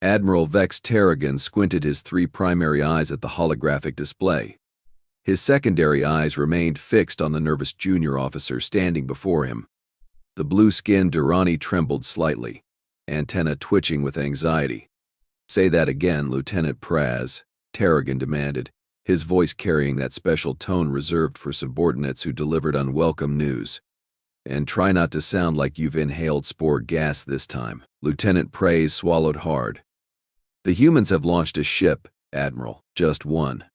Admiral Vex Tarrogan squinted his three primary eyes at the holographic display. His secondary eyes remained fixed on the nervous junior officer standing before him. The blue-skinned Durrani trembled slightly, antenna twitching with anxiety. "Say that again, Lieutenant Praz," Tarrogan demanded, his voice carrying that special tone reserved for subordinates who delivered unwelcome news. "And try not to sound like you've inhaled spore gas this time." Lieutenant Praz swallowed hard. "The humans have launched a ship, Admiral, just one.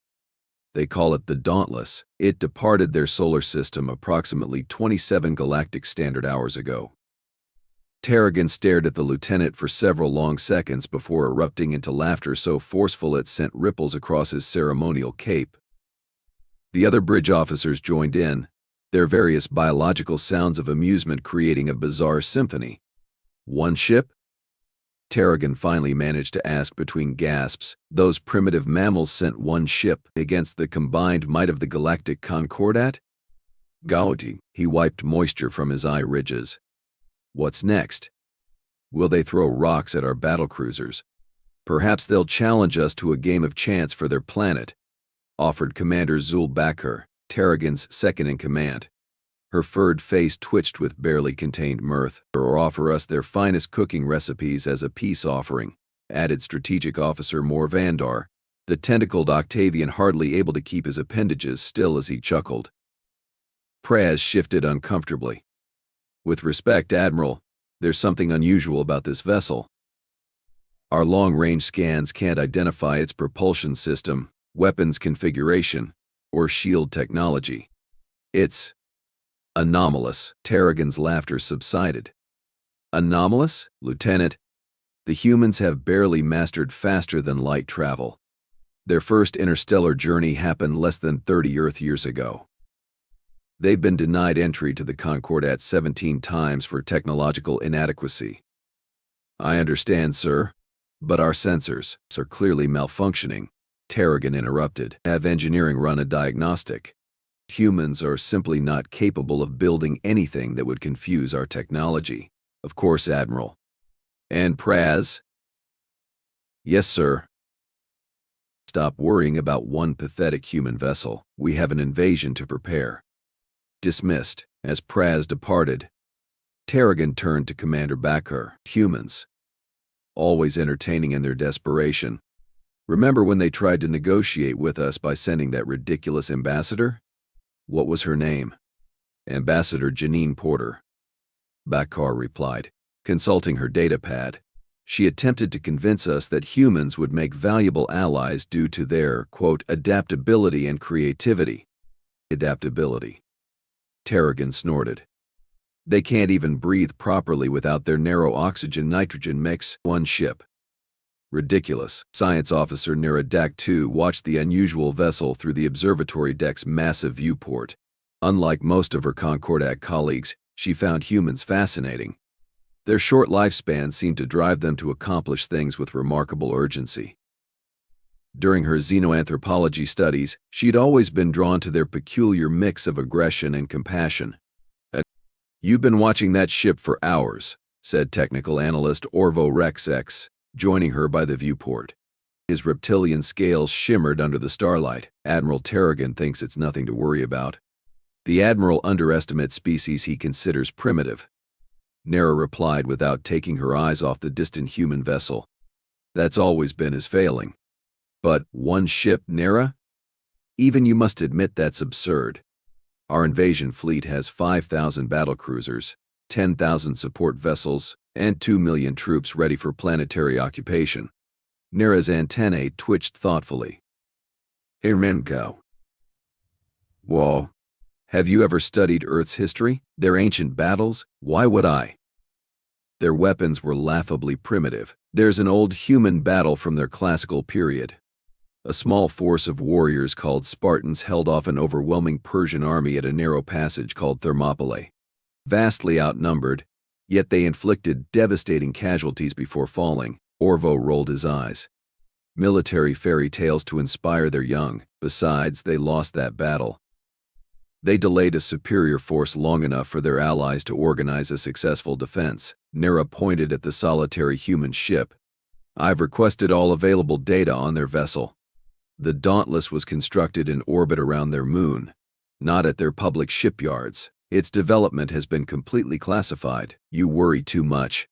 They call it the Dauntless. It departed their solar system approximately 27 galactic standard hours ago." Tarrogan stared at the lieutenant for several long seconds before erupting into laughter so forceful it sent ripples across his ceremonial cape. The other bridge officers joined in, their various biological sounds of amusement creating a bizarre symphony. "One ship?" Tarrogan finally managed to ask between gasps. "Those primitive mammals sent one ship against the combined might of the Galactic Concordat?" "Gauti." He wiped moisture from his eye ridges. "What's next? Will they throw rocks at our battlecruisers? Perhaps they'll challenge us to a game of chance for their planet," offered Commander Zul Bakr, Tarrogan's second-in-command. Her furred face twitched with barely contained mirth. "Or offer us their finest cooking recipes as a peace offering," added Strategic Officer Mor Vandar, the tentacled Octavian hardly able to keep his appendages still as he chuckled. Praz shifted uncomfortably. "With respect, Admiral, there's something unusual about this vessel. Our long-range scans can't identify its propulsion system, weapons configuration, or shield technology. It's anomalous." Tarrogan's laughter subsided. "Anomalous, Lieutenant? The humans have barely mastered faster-than-light travel. Their first interstellar journey happened less than 30 Earth years ago. They've been denied entry to the Concordat 17 times for technological inadequacy." "I understand, sir, but our sensors are clearly malfunctioning," Tarrogan interrupted. "Have engineering run a diagnostic? Humans are simply not capable of building anything that would confuse our technology." "Of course, Admiral." "And Praz?" "Yes, sir. Stop worrying about one pathetic human vessel. We have an invasion to prepare." Dismissed. As Praz departed, Tarrogan turned to Commander Bakr. "Humans, always entertaining in their desperation. Remember when they tried to negotiate with us by sending that ridiculous ambassador? What was her name?" "Ambassador Janine Porter," Bakr replied, consulting her datapad. "She attempted to convince us that humans would make valuable allies due to their, quote, adaptability and creativity." "Adaptability," Tarrogan snorted. "They can't even breathe properly without their narrow oxygen-nitrogen mix. One ship. Ridiculous." Science Officer Nera Taksin watched the unusual vessel through the observatory deck's massive viewport. Unlike most of her Concordat colleagues, she found humans fascinating. Their short lifespan seemed to drive them to accomplish things with remarkable urgency. During her xenoanthropology studies, she'd always been drawn to their peculiar mix of aggression and compassion. "You've been watching that ship for hours," said technical analyst Orvo Rexx, joining her by the viewport. His reptilian scales shimmered under the starlight. "Admiral Tarrogan thinks it's nothing to worry about. The Admiral underestimates species he considers primitive," Nera replied without taking her eyes off the distant human vessel. "That's always been his failing." "But one ship, Nera? Even you must admit that's absurd. Our invasion fleet has 5,000 battlecruisers, 10,000 support vessels, and 2 million troops ready for planetary occupation." Nera's antennae twitched thoughtfully. "Hermenko. Whoa. Have you ever studied Earth's history? Their ancient battles? Why would I? Their weapons were laughably primitive. There's an old human battle from their classical period. A small force of warriors called Spartans held off an overwhelming Persian army at a narrow passage called Thermopylae. Vastly outnumbered, yet they inflicted devastating casualties before falling." Orvo rolled his eyes. "Military fairy tales to inspire their young. Besides, they lost that battle. They delayed a superior force long enough for their allies to organize a successful defense." Nera pointed at the solitary human ship. I've requested all available data on their vessel. The Dauntless was constructed in orbit around their moon, not at their public shipyards. Its development has been completely classified. You worry too much.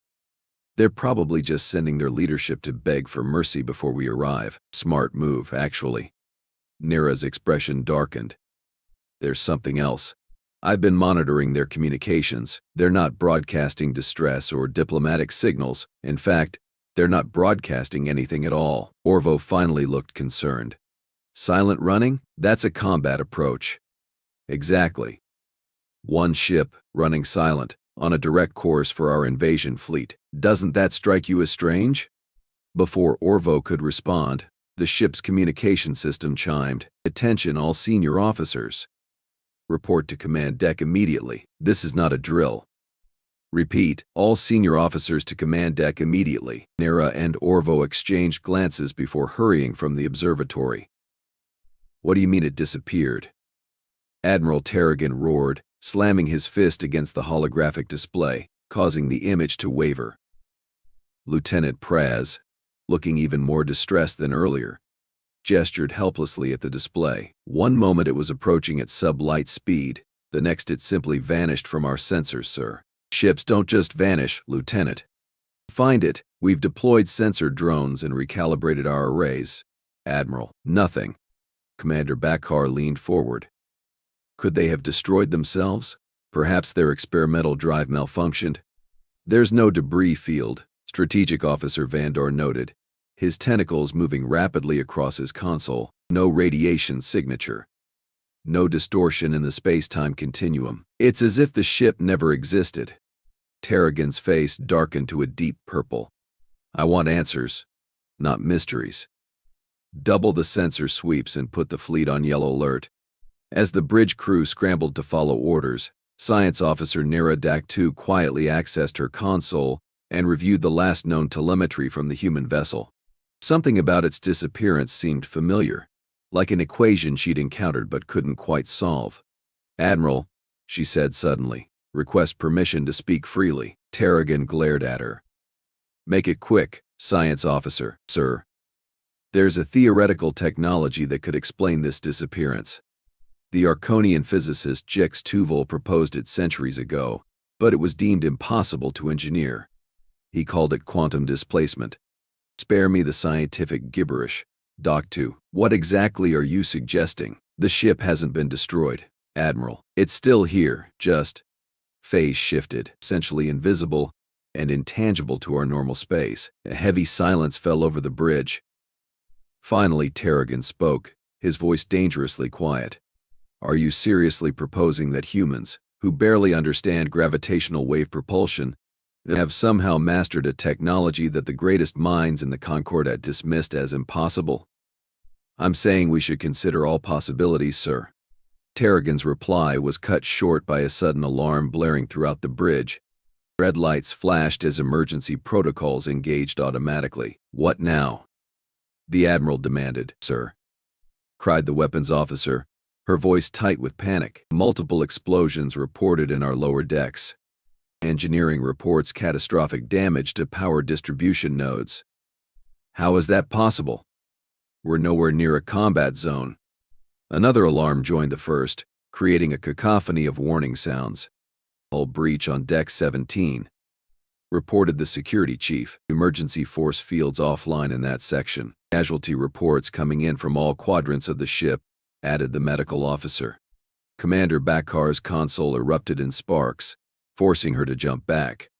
They're probably just sending their leadership to beg for mercy before we arrive. Smart move, actually. Nera's expression darkened. There's something else. I've been monitoring their communications. They're not broadcasting distress or diplomatic signals. In fact, they're not broadcasting anything at all. Orvo finally looked concerned. Silent running? That's a combat approach. Exactly. One ship, running silent, on a direct course for our invasion fleet. Doesn't that strike you as strange? Before Orvo could respond, the ship's communication system chimed. Attention all senior officers. Report to command deck immediately. This is not a drill. Repeat, all senior officers to command deck immediately. Nera and Orvo exchanged glances before hurrying from the observatory. What do you mean it disappeared? Admiral Tarrogan roared, slamming his fist against the holographic display, causing the image to waver. Lieutenant Praz, looking even more distressed than earlier, gestured helplessly at the display. One moment it was approaching at sub-light speed, the next it simply vanished from our sensors, sir. Ships don't just vanish, Lieutenant. Find it. We've deployed sensor drones and recalibrated our arrays. Admiral, nothing. Commander Bakar leaned forward. Could they have destroyed themselves? Perhaps their experimental drive malfunctioned? There's no debris field, Strategic Officer Vandor noted, his tentacles moving rapidly across his console. No radiation signature. No distortion in the space-time continuum. It's as if the ship never existed. Tarrogan's face darkened to a deep purple. I want answers, not mysteries. Double the sensor sweeps and put the fleet on yellow alert. As the bridge crew scrambled to follow orders, Science Officer Nera Taksin quietly accessed her console and reviewed the last known telemetry from the human vessel. Something about its disappearance seemed familiar, like an equation she'd encountered but couldn't quite solve. Admiral, she said suddenly, request permission to speak freely. Tarrogan glared at her. Make it quick, Science Officer, sir. There's a theoretical technology that could explain this disappearance. The Arconian physicist Jix Tuvol proposed it centuries ago, but it was deemed impossible to engineer. He called it quantum displacement. Spare me the scientific gibberish, Doc 2. What exactly are you suggesting? The ship hasn't been destroyed, Admiral. It's still here, just phase shifted, essentially invisible and intangible to our normal space. A heavy silence fell over the bridge. Finally, Tarrogan spoke, his voice dangerously quiet. Are you seriously proposing that humans, who barely understand gravitational wave propulsion, have somehow mastered a technology that the greatest minds in the Concordat dismissed as impossible? I'm saying we should consider all possibilities, sir. Tarrogan's reply was cut short by a sudden alarm blaring throughout the bridge. Red lights flashed as emergency protocols engaged automatically. What now? The Admiral demanded. Sir, cried the weapons officer, her voice tight with panic. Multiple explosions reported in our lower decks. Engineering reports catastrophic damage to power distribution nodes. How is that possible? We're nowhere near a combat zone. Another alarm joined the first, creating a cacophony of warning sounds. Hull breach on deck 17. Reported the security chief. Emergency force fields offline in that section. Casualty reports coming in from all quadrants of the ship, added the medical officer. Commander Bakar's console erupted in sparks, forcing her to jump back.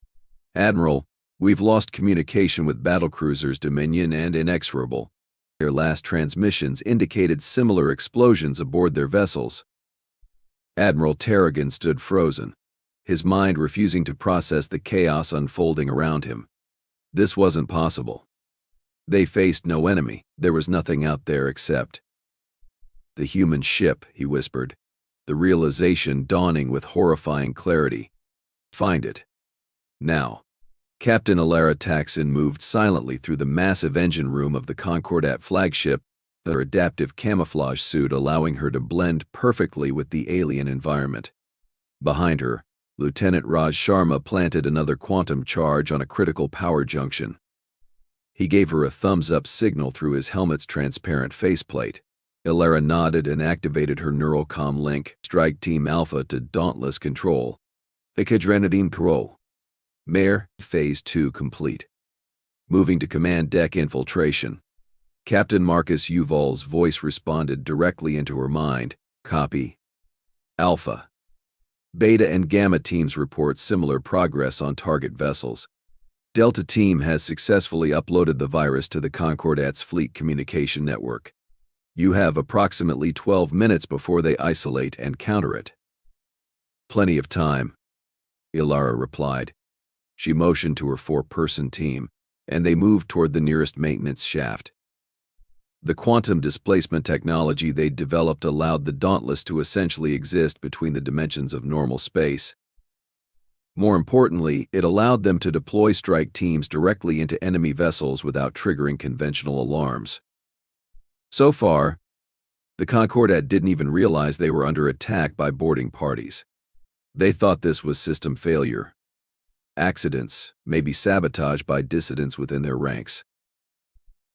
Admiral, we've lost communication with battlecruisers Dominion and Inexorable. Their last transmissions indicated similar explosions aboard their vessels. Admiral Tarrogan stood frozen, his mind refusing to process the chaos unfolding around him. This wasn't possible. They faced no enemy. There was nothing out there except the human ship, he whispered, the realization dawning with horrifying clarity. Find it. Now. Captain Elara Taksin moved silently through the massive engine room of the Concordat flagship, her adaptive camouflage suit allowing her to blend perfectly with the alien environment. Behind her, Lieutenant Raj Sharma planted another quantum charge on a critical power junction. He gave her a thumbs-up signal through his helmet's transparent faceplate. Elara nodded and activated her neural comm link. Strike Team Alpha to Dauntless Control. Adrenaline Pro. Mayor, Phase 2 complete. Moving to Command Deck Infiltration. Captain Marcus Yuval's voice responded directly into her mind. Copy. Alpha. Beta and Gamma teams report similar progress on target vessels. Delta team has successfully uploaded the virus to the Concordat's fleet communication network. You have approximately 12 minutes before they isolate and counter it. Plenty of time, Elara replied. She motioned to her 4-person team, and they moved toward the nearest maintenance shaft. The quantum displacement technology they'd developed allowed the Dauntless to essentially exist between the dimensions of normal space. More importantly, it allowed them to deploy strike teams directly into enemy vessels without triggering conventional alarms. So far, the Concordat didn't even realize they were under attack by boarding parties. They thought this was system failure. Accidents, maybe sabotage by dissidents within their ranks.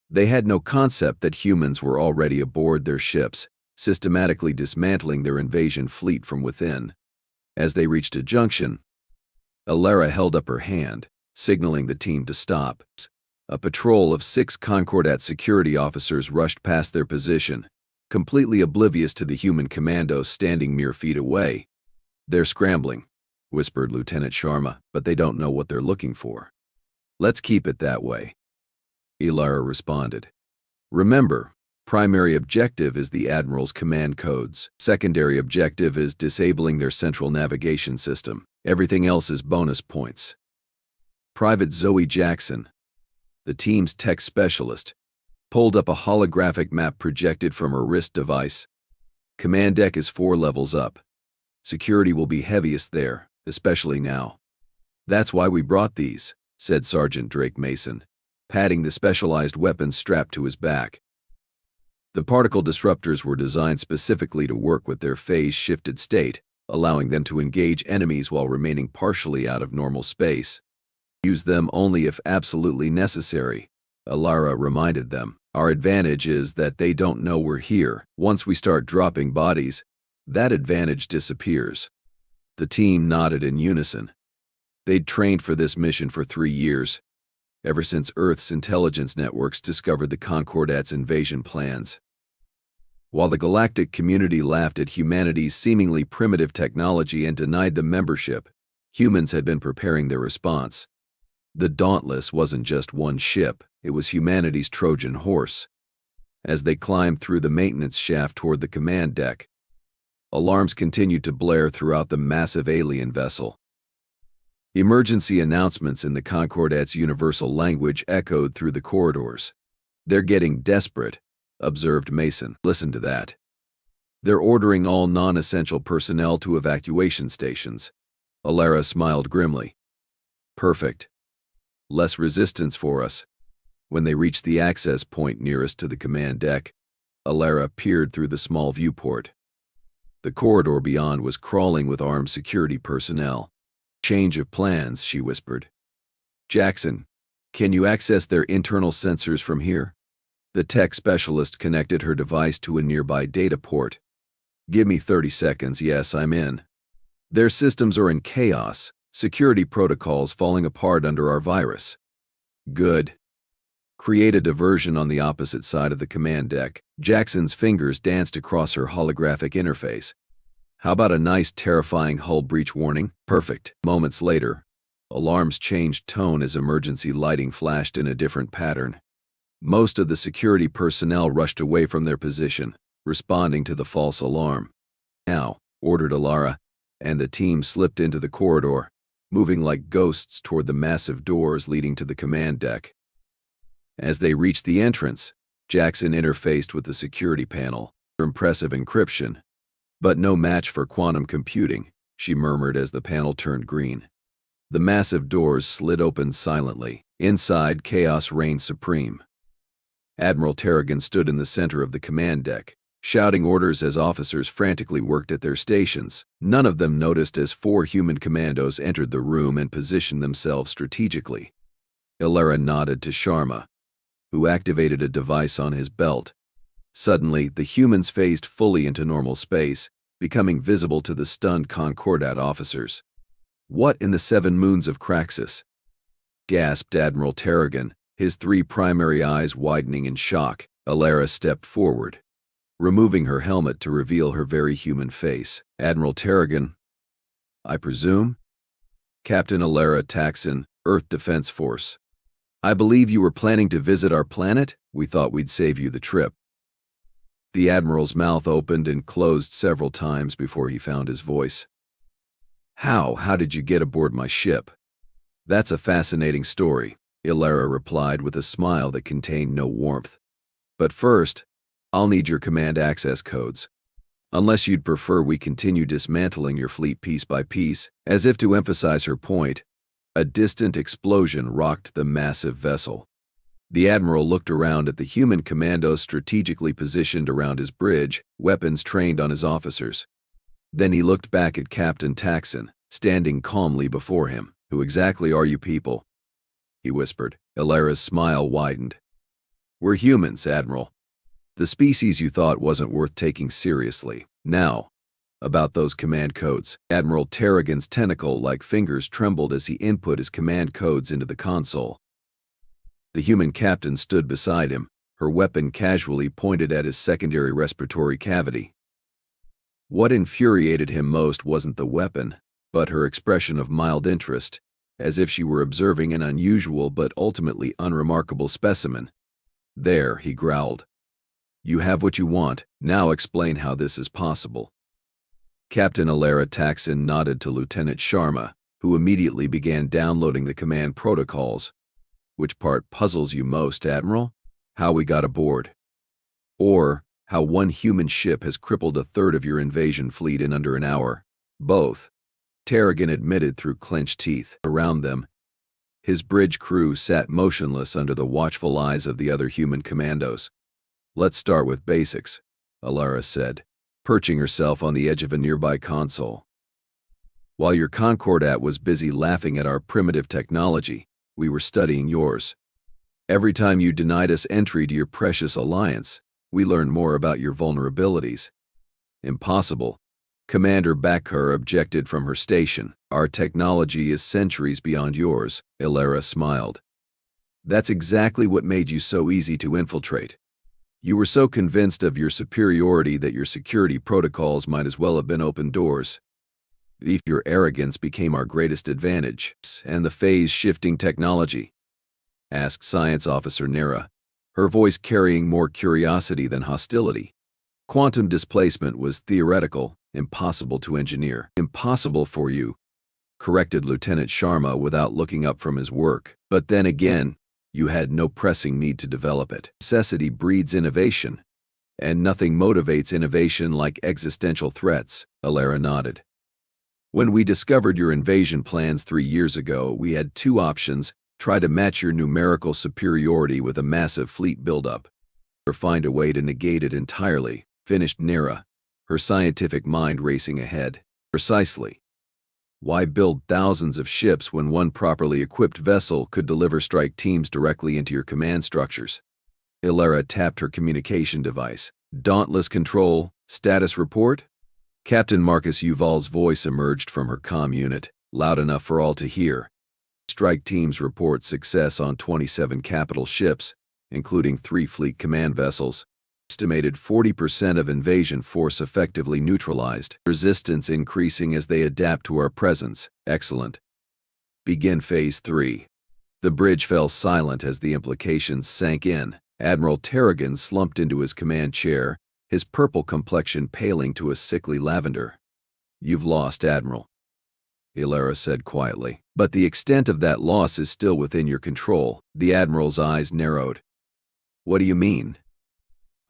They had no concept that humans were already aboard their ships, systematically dismantling their invasion fleet from within. As they reached a junction, Elara held up her hand, signaling the team to stop. A patrol of 6 Concordat security officers rushed past their position, completely oblivious to the human commandos standing mere feet away. "They're scrambling," whispered Lieutenant Sharma, "but they don't know what they're looking for." "Let's keep it that way," Elara responded. "Remember, primary objective is the Admiral's command codes. Secondary objective is disabling their central navigation system. Everything else is bonus points." Private Zoe Jackson, the team's tech specialist, pulled up a holographic map projected from her wrist device. "Command deck is 4 levels up. Security will be heaviest there, especially now." "That's why we brought these," said Sergeant Drake Mason, patting the specialized weapon strapped to his back. The particle disruptors were designed specifically to work with their phase-shifted state, allowing them to engage enemies while remaining partially out of normal space. "Use them only if absolutely necessary," Elara reminded them. "Our advantage is that they don't know we're here. Once we start dropping bodies, that advantage disappears." The team nodded in unison. They'd trained for this mission for 3 years, ever since Earth's intelligence networks discovered the Concordat's invasion plans. While the galactic community laughed at humanity's seemingly primitive technology and denied them membership, humans had been preparing their response. The Dauntless wasn't just one ship, it was humanity's Trojan horse. As they climbed through the maintenance shaft toward the command deck, alarms continued to blare throughout the massive alien vessel. Emergency announcements in the Concordat's universal language echoed through the corridors. "They're getting desperate," observed Mason. "Listen to that. They're ordering all non-essential personnel to evacuation stations." Elara smiled grimly. "Perfect. Less resistance for us." When they reached the access point nearest to the command deck, Elara peered through the small viewport. The corridor beyond was crawling with armed security personnel. "Change of plans," she whispered. "Jackson, can you access their internal sensors from here?" The tech specialist connected her device to a nearby data port. "Give me 30 seconds, yes, I'm in. Their systems are in chaos, security protocols falling apart under our virus." "Good. Create a diversion on the opposite side of the command deck." Jackson's fingers danced across her holographic interface. "How about a nice terrifying hull breach warning?" "Perfect." Moments later, alarms changed tone as emergency lighting flashed in a different pattern. Most of the security personnel rushed away from their position, responding to the false alarm. "Now," ordered Elara, and the team slipped into the corridor, moving like ghosts toward the massive doors leading to the command deck. As they reached the entrance, Jackson interfaced with the security panel. "Impressive encryption, but no match for quantum computing," she murmured as the panel turned green. The massive doors slid open silently. Inside, chaos reigned supreme. Admiral Tarrogan stood in the center of the command deck, shouting orders as officers frantically worked at their stations. None of them noticed as 4 human commandos entered the room and positioned themselves strategically. Elara nodded to Sharma, who activated a device on his belt. Suddenly, the humans phased fully into normal space, becoming visible to the stunned Concordat officers. "What in the seven moons of Craxus?" gasped Admiral Tarrogan, his three primary eyes widening in shock. Elara stepped forward, removing her helmet to reveal her very human face. "Admiral Tarrogan, I presume?" "Captain Elara Taksin, Earth Defense Force. I believe you were planning to visit our planet? We thought we'd save you the trip." The Admiral's mouth opened and closed several times before he found his voice. How did you get aboard my ship?" "That's a fascinating story," Elara replied with a smile that contained no warmth. "But first, I'll need your command access codes. Unless you'd prefer we continue dismantling your fleet piece by piece." As if to emphasize her point, a distant explosion rocked the massive vessel. The Admiral looked around at the human commandos strategically positioned around his bridge, weapons trained on his officers. Then he looked back at Captain Taksin, standing calmly before him. "Who exactly are you people?" he whispered. Elara's smile widened. "We're humans, Admiral. The species you thought wasn't worth taking seriously. Now, about those command codes." Admiral Tarrogan's tentacle-like fingers trembled as he input his command codes into the console. The human captain stood beside him, her weapon casually pointed at his secondary respiratory cavity. What infuriated him most wasn't the weapon, but her expression of mild interest, as if she were observing an unusual but ultimately unremarkable specimen. "There," he growled. "You have what you want, now explain how this is possible." Captain Elara Taksin nodded to Lieutenant Sharma, who immediately began downloading the command protocols. "Which part puzzles you most, Admiral? How we got aboard? Or how one human ship has crippled a third of your invasion fleet in under an hour?" "Both," Tarrogan admitted through clenched teeth. Around them, his bridge crew sat motionless under the watchful eyes of the other human commandos. "Let's start with basics," Elara said, perching herself on the edge of a nearby console. "While your Concordat was busy laughing at our primitive technology, we were studying yours. Every time you denied us entry to your precious alliance, we learned more about your vulnerabilities." "Impossible," Commander Bakhur objected from her station. "Our technology is centuries beyond yours," Elara smiled. "That's exactly what made you so easy to infiltrate. You were so convinced of your superiority that your security protocols might as well have been open doors. Your arrogance became our greatest advantage." "And the phase-shifting technology?" asked Science Officer Nera, her voice carrying more curiosity than hostility. "Quantum displacement was theoretical, impossible to engineer." "Impossible for you," corrected Lieutenant Sharma without looking up from his work. "But then again, you had no pressing need to develop it. Necessity breeds innovation, and nothing motivates innovation like existential threats." Elara nodded. "When we discovered your invasion plans 3 years ago, we had two options: try to match your numerical superiority with a massive fleet buildup, or find a way to negate it entirely," finished Nera, her scientific mind racing ahead. "Precisely. Why build thousands of ships when one properly equipped vessel could deliver strike teams directly into your command structures?" Elara tapped her communication device. "Dauntless Control, status report?" Captain Marcus Yuval's voice emerged from her comm unit, loud enough for all to hear. "Strike teams report success on 27 capital ships, including 3 fleet command vessels. Estimated 40% of invasion force effectively neutralized. Resistance increasing as they adapt to our presence. Excellent. Begin Phase 3. The bridge fell silent as the implications sank in. Admiral Tarrogan slumped into his command chair, his purple complexion paling to a sickly lavender. "You've lost, Admiral," Elara said quietly. "But the extent of that loss is still within your control." The Admiral's eyes narrowed. "What do you mean?"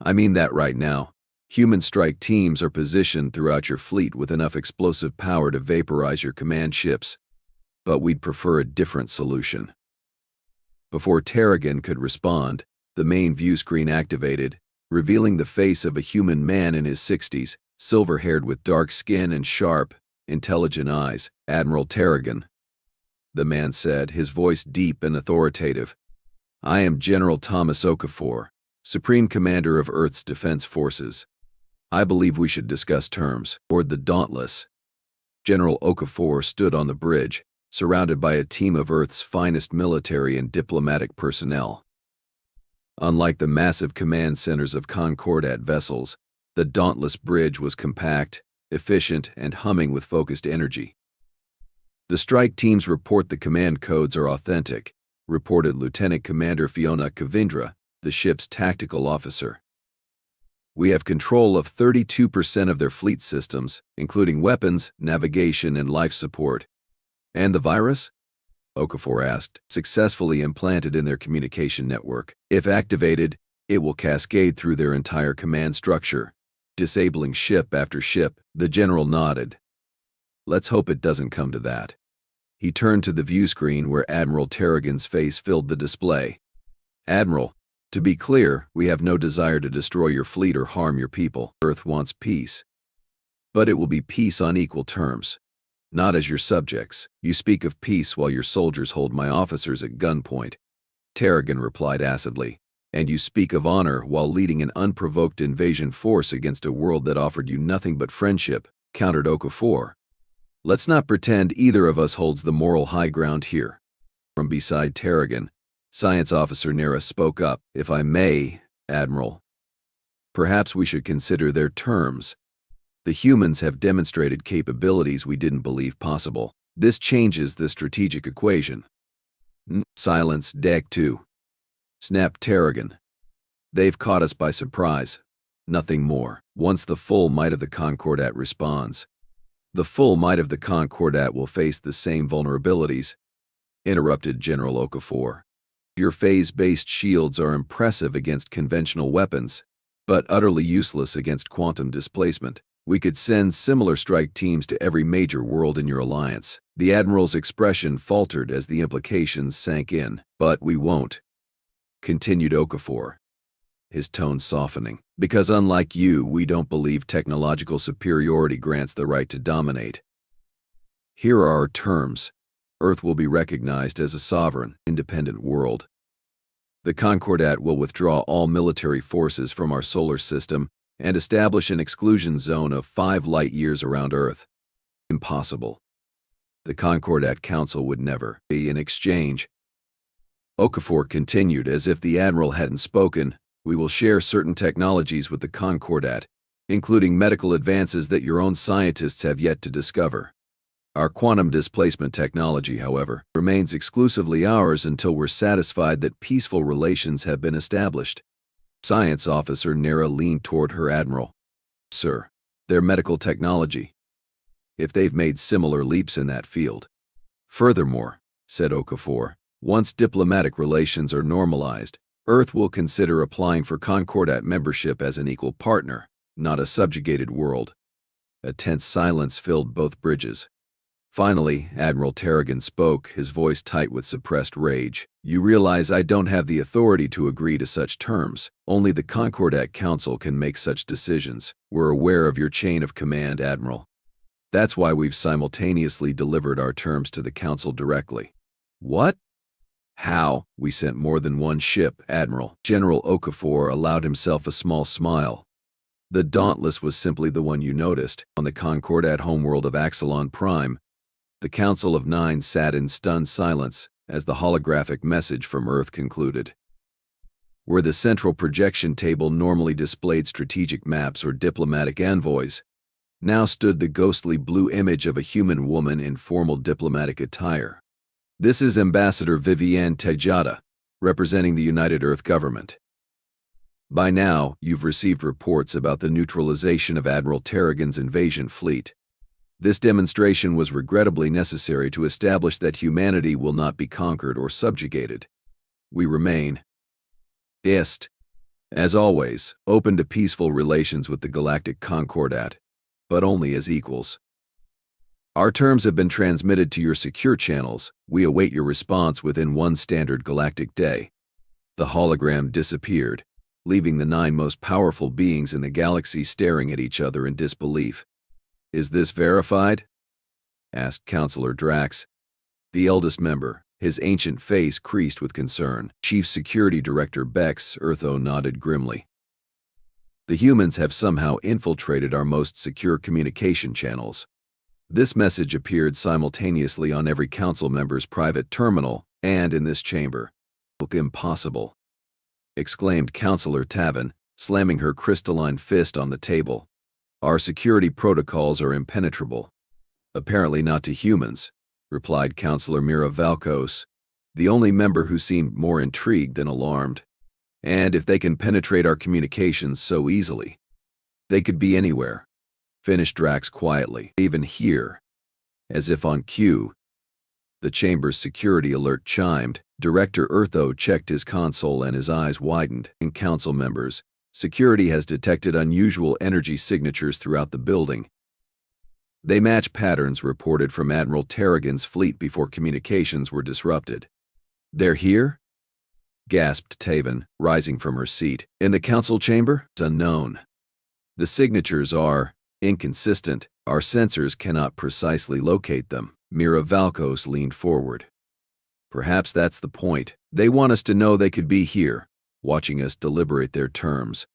"I mean that right now, human strike teams are positioned throughout your fleet with enough explosive power to vaporize your command ships. But we'd prefer a different solution." Before Tarrogan could respond, the main view screen activated, revealing the face of a human man in his 60s, silver-haired with dark skin and sharp, intelligent eyes. "Admiral Tarrogan," the man said, his voice deep and authoritative. I am General Thomas Okafor, Supreme Commander of Earth's Defense Forces. I believe we should discuss terms. Aboard the Dauntless, General Okafor stood on the bridge, surrounded by a team of Earth's finest military and diplomatic personnel. Unlike the massive command centers of Concordat vessels, the Dauntless bridge was compact, efficient, and humming with focused energy. The strike teams report the command codes are authentic, reported Lieutenant Commander Fiona Kavindra, the ship's tactical officer. We have control of 32% of their fleet systems, including weapons, navigation, and life support. And the virus? Okafor asked, successfully implanted in their communication network. If activated, it will cascade through their entire command structure, disabling ship after ship. The general nodded. Let's hope it doesn't come to that. He turned to the view screen where Admiral Tarrogan's face filled the display. Admiral, to be clear, we have no desire to destroy your fleet or harm your people. Earth wants peace. But it will be peace on equal terms. Not as your subjects. You speak of peace while your soldiers hold my officers at gunpoint. Tarrogan replied acidly. And you speak of honor while leading an unprovoked invasion force against a world that offered you nothing but friendship, countered Okafor. Let's not pretend either of us holds the moral high ground here. From beside Tarrogan, Science Officer Nera spoke up. If I may, Admiral, perhaps we should consider their terms. The humans have demonstrated capabilities we didn't believe possible. This changes the strategic equation. Silence, Deck 2. Snapped Tarrogan. They've caught us by surprise. Nothing more. Once the full might of the Concordat responds, the full might of the Concordat will face the same vulnerabilities, interrupted General Okafor. Your phase-based shields are impressive against conventional weapons, but utterly useless against quantum displacement. We could send similar strike teams to every major world in your alliance. The Admiral's expression faltered as the implications sank in. But we won't, continued Okafor, his tone softening. Because unlike you, we don't believe technological superiority grants the right to dominate. Here are our terms. Earth will be recognized as a sovereign, independent world. The Concordat will withdraw all military forces from our solar system and establish an exclusion zone of 5 light-years around Earth. Impossible. The Concordat Council would never be in exchange. Okafor continued as if the Admiral hadn't spoken. We will share certain technologies with the Concordat, including medical advances that your own scientists have yet to discover. Our quantum displacement technology, however, remains exclusively ours until we're satisfied that peaceful relations have been established. Science Officer Nera leaned toward her admiral. Sir, their medical technology. If they've made similar leaps in that field. Furthermore, said Okafor, once diplomatic relations are normalized, Earth will consider applying for Concordat membership as an equal partner, not a subjugated world. A tense silence filled both bridges. Finally, Admiral Tarrogan spoke, his voice tight with suppressed rage. You realize I don't have the authority to agree to such terms. Only the Concordat Council can make such decisions. We're aware of your chain of command, Admiral. That's why we've simultaneously delivered our terms to the Council directly. What? How? We sent more than one ship, Admiral. General Okafor allowed himself a small smile. The Dauntless was simply the one you noticed. On the Concordat homeworld of Axelon Prime, the Council of Nine sat in stunned silence as the holographic message from Earth concluded. Where the central projection table normally displayed strategic maps or diplomatic envoys, now stood the ghostly blue image of a human woman in formal diplomatic attire. This is Ambassador Vivienne Tejada, representing the United Earth government. By now, you've received reports about the neutralization of Admiral Tarrogan's invasion fleet. This demonstration was regrettably necessary to establish that humanity will not be conquered or subjugated. We remain, as always, open to peaceful relations with the Galactic Concordat, but only as equals. Our terms have been transmitted to your secure channels. We await your response within 1 standard galactic day. The hologram disappeared, leaving the 9 most powerful beings in the galaxy staring at each other in disbelief. Is this verified? Asked Counselor Drax, the eldest member, His ancient face creased with concern. Chief Security Director Bex Eartho nodded grimly. The humans have somehow infiltrated our most secure communication channels. This message appeared simultaneously on every council member's private terminal and in this chamber. Impossible, exclaimed Councillor Tavin, slamming her crystalline fist on the table. Our security protocols are impenetrable. Apparently not to humans, replied Councillor Mira Valkos, the only member who seemed more intrigued than alarmed. And if they can penetrate our communications so easily, they could be anywhere, finished Drax quietly. Even here, as if on cue. The chamber's security alert chimed. Director Eartho checked his console and his eyes widened. In council members, security has detected unusual energy signatures throughout the building. They match patterns reported from Admiral Tarrogan's fleet before communications were disrupted. They're here? Gasped Taven, rising from her seat. In the council chamber? It's unknown. The signatures are inconsistent. Our sensors cannot precisely locate them. Mira Valkos leaned forward. Perhaps that's the point. They want us to know they could be here, watching us deliberate their terms.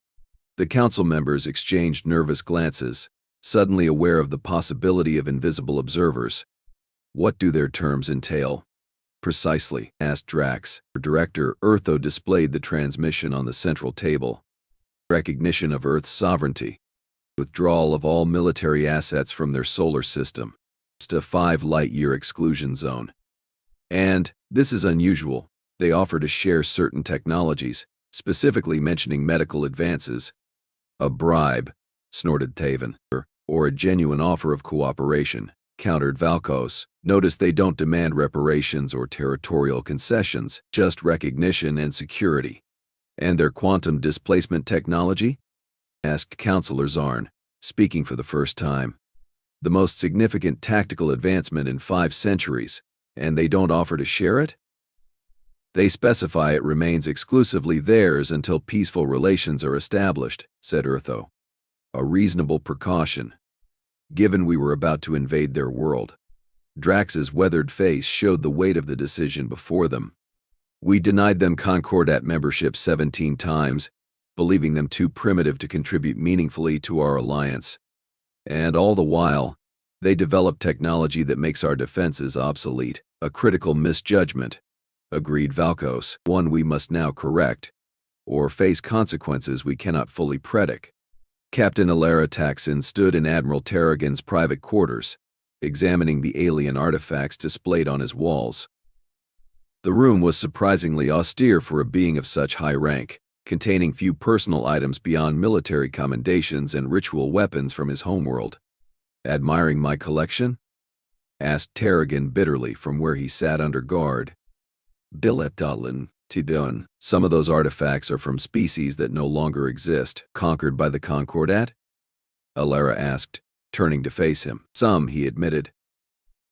The council members exchanged nervous glances, suddenly aware of the possibility of invisible observers. What do their terms entail? Precisely, asked Drax. Director Eartho displayed the transmission on the central table. Recognition of Earth's sovereignty. Withdrawal of all military assets from their solar system. A 5-light-year exclusion zone. And, this is unusual, they offer to share certain technologies, specifically mentioning medical advances. A bribe, snorted Taven, or a genuine offer of cooperation, countered Valkos. Notice they don't demand reparations or territorial concessions, just recognition and security. And their quantum displacement technology? Asked Councillor Zarn, speaking for the first time. The most significant tactical advancement in 5 centuries, and they don't offer to share it? They specify it remains exclusively theirs until peaceful relations are established, said Eartho. A reasonable precaution, given we were about to invade their world. Drax's weathered face showed the weight of the decision before them. We denied them Concordat membership 17 times, believing them too primitive to contribute meaningfully to our alliance. And all the while, they developed technology that makes our defenses obsolete. A critical misjudgment, agreed Valkos, one we must now correct, or face consequences we cannot fully predict. Captain Elara Taksin stood in Admiral Tarrogan's private quarters, examining the alien artifacts displayed on his walls. The room was surprisingly austere for a being of such high rank, containing few personal items beyond military commendations and ritual weapons from his homeworld. Admiring my collection? Asked Tarrogan bitterly from where he sat under guard. Diletalin, Tidun. Some of those artifacts are from species that no longer exist, conquered by the Concordat? Elara asked, turning to face him. Some, he admitted.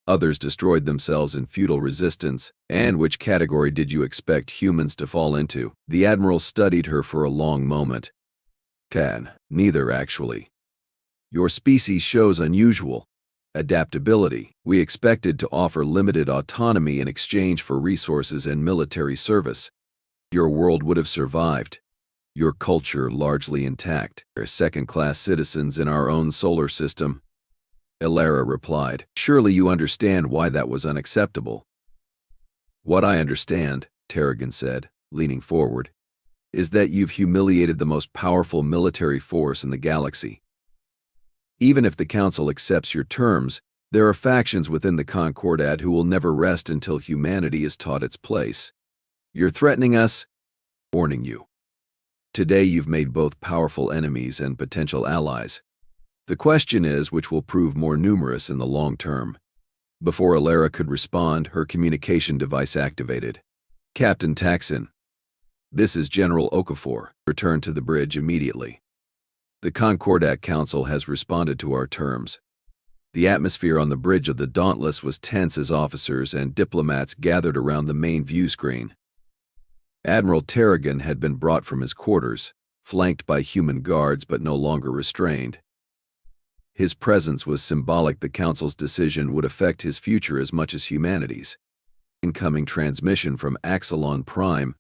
Others destroyed themselves in futile resistance. And which category did you expect humans to fall into? The Admiral studied her for a long moment. Neither, actually. Your species shows unusual adaptability. We expected to offer limited autonomy in exchange for resources and military service. Your world would have survived. Your culture largely intact. We're second-class citizens in our own solar system. Elara replied. Surely you understand why that was unacceptable. What I understand, Tarrogan said, leaning forward, is that you've humiliated the most powerful military force in the galaxy. Even if the Council accepts your terms, there are factions within the Concordat who will never rest until humanity is taught its place. You're threatening us? Warning you. Today you've made both powerful enemies and potential allies. The question is which will prove more numerous in the long term. Before Elara could respond, her communication device activated. Captain Taksin. This is General Okafor. Return to the bridge immediately. The Concordat Council has responded to our terms. The atmosphere on the bridge of the Dauntless was tense as officers and diplomats gathered around the main view screen. Admiral Tarrogan had been brought from his quarters, flanked by human guards but no longer restrained. His presence was symbolic. The Council's decision would affect his future as much as humanity's. Incoming transmission from Axelon Prime,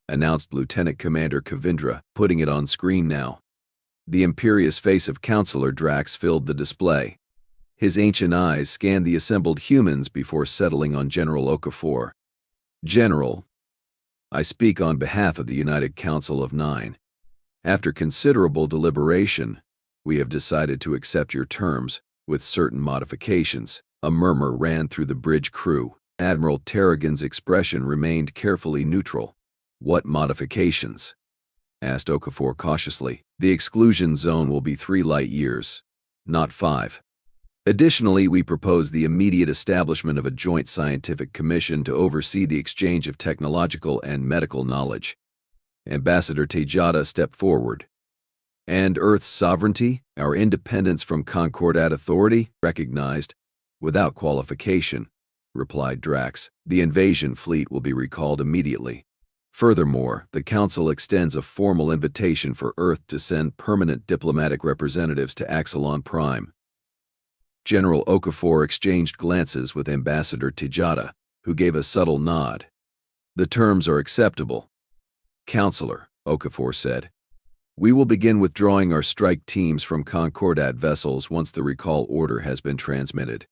announced Lieutenant Commander Kavindra, putting it on screen now. The imperious face of Counselor Drax filled the display. His ancient eyes scanned the assembled humans before settling on General Okafor. General, I speak on behalf of the United Council of Nine. After considerable deliberation, we have decided to accept your terms, with certain modifications. A murmur ran through the bridge crew. Admiral Tarrogan's expression remained carefully neutral. What modifications? Asked Okafor cautiously. The exclusion zone will be 3 light years, not 5. Additionally, we propose the immediate establishment of a joint scientific commission to oversee the exchange of technological and medical knowledge. Ambassador Tejada stepped forward. And Earth's sovereignty, our independence from Concordat authority, recognized, without qualification, replied Drax. The invasion fleet will be recalled immediately. Furthermore, the Council extends a formal invitation for Earth to send permanent diplomatic representatives to Axelon Prime. General Okafor exchanged glances with Ambassador Tejada, who gave a subtle nod. The terms are acceptable. Counselor, Okafor said, we will begin withdrawing our strike teams from Concordat vessels once the recall order has been transmitted.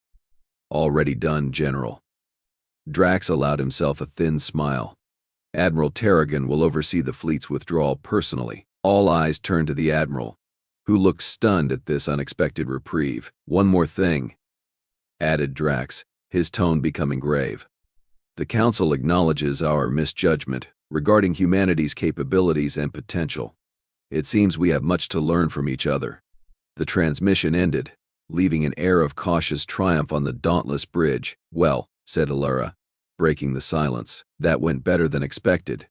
Already done, General. Drax allowed himself a thin smile. Admiral Tarrogan will oversee the fleet's withdrawal personally. All eyes turned to the Admiral, who looked stunned at this unexpected reprieve. One more thing, added Drax, his tone becoming grave. The Council acknowledges our misjudgment regarding humanity's capabilities and potential. It seems we have much to learn from each other. The transmission ended, leaving an air of cautious triumph on the dauntless bridge. Well, said Elara, breaking the silence, that went better than expected.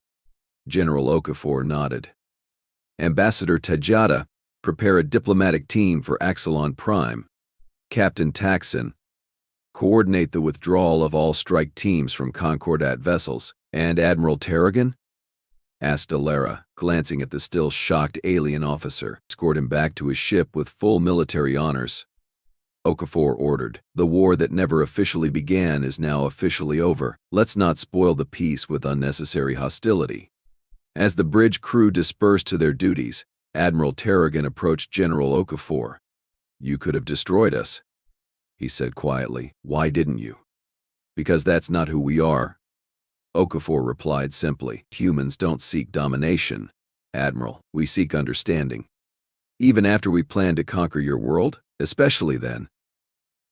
General Okafor nodded. Ambassador Tejada, prepare a diplomatic team for Axelon Prime. Captain Taksin, coordinate the withdrawal of all strike teams from Concordat vessels. And Admiral Tarrogan? Asked Elara, glancing at the still shocked alien officer. Escort him back to his ship with full military honors. Okafor ordered. The war that never officially began is now officially over. Let's not spoil the peace with unnecessary hostility. As the bridge crew dispersed to their duties, Admiral Tarrogan approached General Okafor. You could have destroyed us, he said quietly. Why didn't you? Because that's not who we are. Okafor replied simply. Humans don't seek domination, Admiral. We seek understanding. Even after we plan to conquer your world, especially then.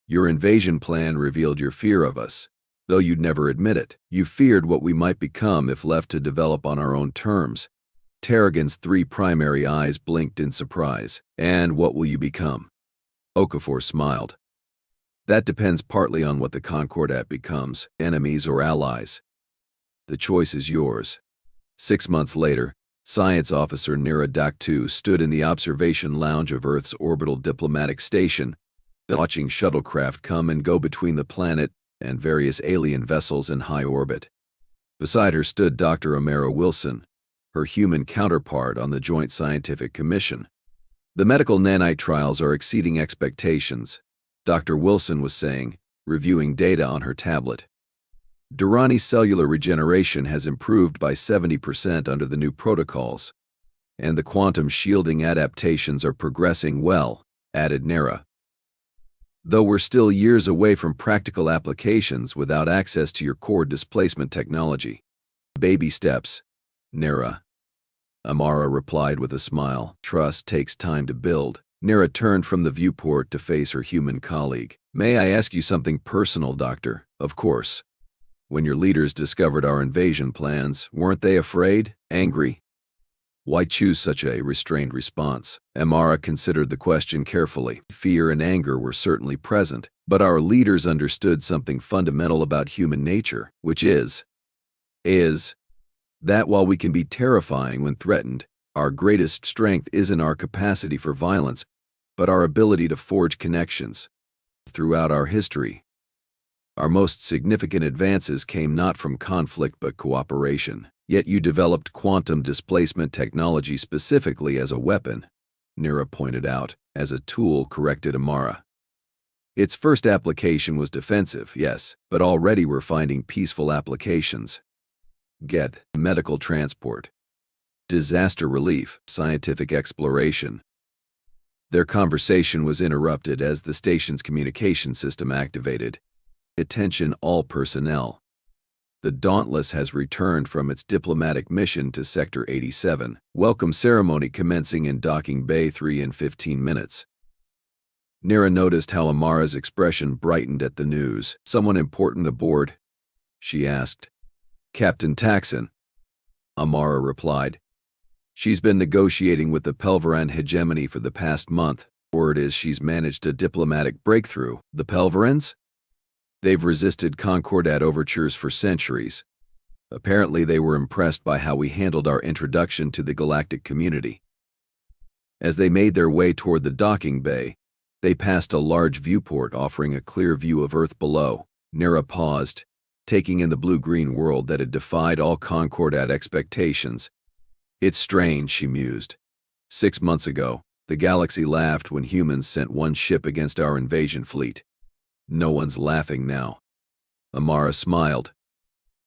Your invasion plan revealed your fear of us, though you'd never admit it. You feared what we might become if left to develop on our own terms. Tarrogan's 3 primary eyes blinked in surprise. And what will you become? Okafor smiled. That depends partly on what the Concordat becomes, enemies or allies. The choice is yours. 6 months later, Science Officer Nera Taksin stood in the observation lounge of Earth's orbital diplomatic station, watching shuttlecraft come and go between the planet and various alien vessels in high orbit. Beside her stood Dr. Omera Wilson, her human counterpart on the Joint Scientific Commission. The medical nanite trials are exceeding expectations, Dr. Wilson was saying, reviewing data on her tablet. Durrani's cellular regeneration has improved by 70% under the new protocols, and the quantum shielding adaptations are progressing well, added Nera. Though we're still years away from practical applications without access to your core displacement technology. Baby steps, Nera. Amara replied with a smile. Trust takes time to build. Nera turned from the viewport to face her human colleague. May I ask you something personal, Doctor? Of course. When your leaders discovered our invasion plans, weren't they afraid? Angry? Why choose such a restrained response? Amara considered the question carefully. Fear and anger were certainly present, but our leaders understood something fundamental about human nature, which is that while we can be terrifying when threatened, our greatest strength isn't our capacity for violence, but our ability to forge connections. Throughout our history, our most significant advances came not from conflict but cooperation. Yet you developed quantum displacement technology specifically as a weapon, Nera pointed out. As a tool, corrected Amara. Its first application was defensive, yes, but already we're finding peaceful applications. Get medical transport, disaster relief, scientific exploration. Their conversation was interrupted as the station's communication system activated. Attention all personnel. The Dauntless has returned from its diplomatic mission to Sector 87. Welcome ceremony commencing in Docking Bay 3 in 15 minutes. Nera noticed how Amara's expression brightened at the news. Someone important aboard? She asked. Captain Taksin, Amara replied. She's been negotiating with the Pelveran hegemony for the past month. Word is she's managed a diplomatic breakthrough. The Pelverans? They've resisted Concordat overtures for centuries. Apparently they were impressed by how we handled our introduction to the galactic community. As they made their way toward the docking bay, they passed a large viewport offering a clear view of Earth below. Nera paused, taking in the blue-green world that had defied all Concordat expectations. It's strange, she mused. 6 months ago, the galaxy laughed when humans sent one ship against our invasion fleet. No one's laughing now. Amara smiled.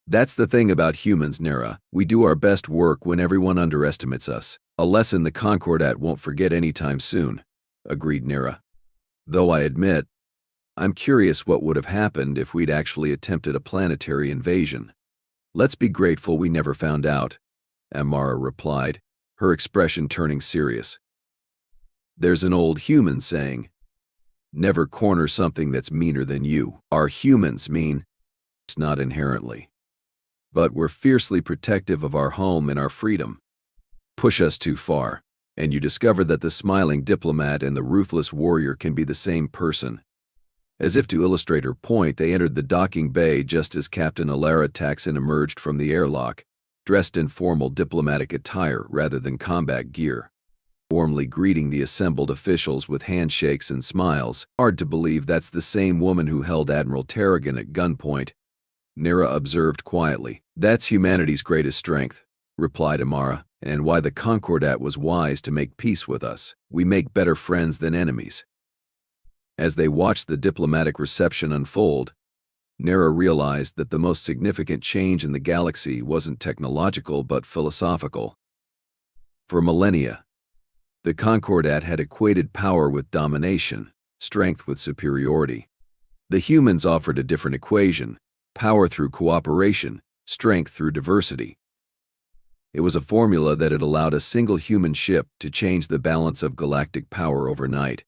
That's the thing about humans, Nera. We do our best work when everyone underestimates us. A lesson the Concordat won't forget anytime soon, agreed Nera. Though I admit, I'm curious what would have happened if we'd actually attempted a planetary invasion. Let's be grateful we never found out, Amara replied, her expression turning serious. There's an old human saying, never corner something that's meaner than you. Our humans mean, it's not inherently. But we're fiercely protective of our home and our freedom. Push us too far, and you discover that the smiling diplomat and the ruthless warrior can be the same person. As if to illustrate her point, they entered the docking bay just as Captain Elara Taksin emerged from the airlock, dressed in formal diplomatic attire rather than combat gear. Warmly greeting the assembled officials with handshakes and smiles. Hard to believe that's the same woman who held Admiral Tarrogan at gunpoint, Nera observed quietly. That's humanity's greatest strength, replied Amara, and why the Concordat was wise to make peace with us. We make better friends than enemies. As they watched the diplomatic reception unfold, Nera realized that the most significant change in the galaxy wasn't technological but philosophical. For millennia, the Concordat had equated power with domination, strength with superiority. The humans offered a different equation: power through cooperation, strength through diversity. It was a formula that had allowed a single human ship to change the balance of galactic power overnight.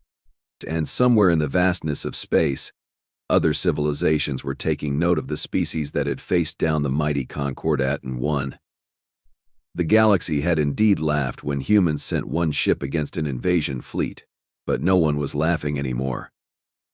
And somewhere in the vastness of space, other civilizations were taking note of the species that had faced down the mighty Concordat and won. The galaxy had indeed laughed when humans sent one ship against an invasion fleet, but no one was laughing anymore.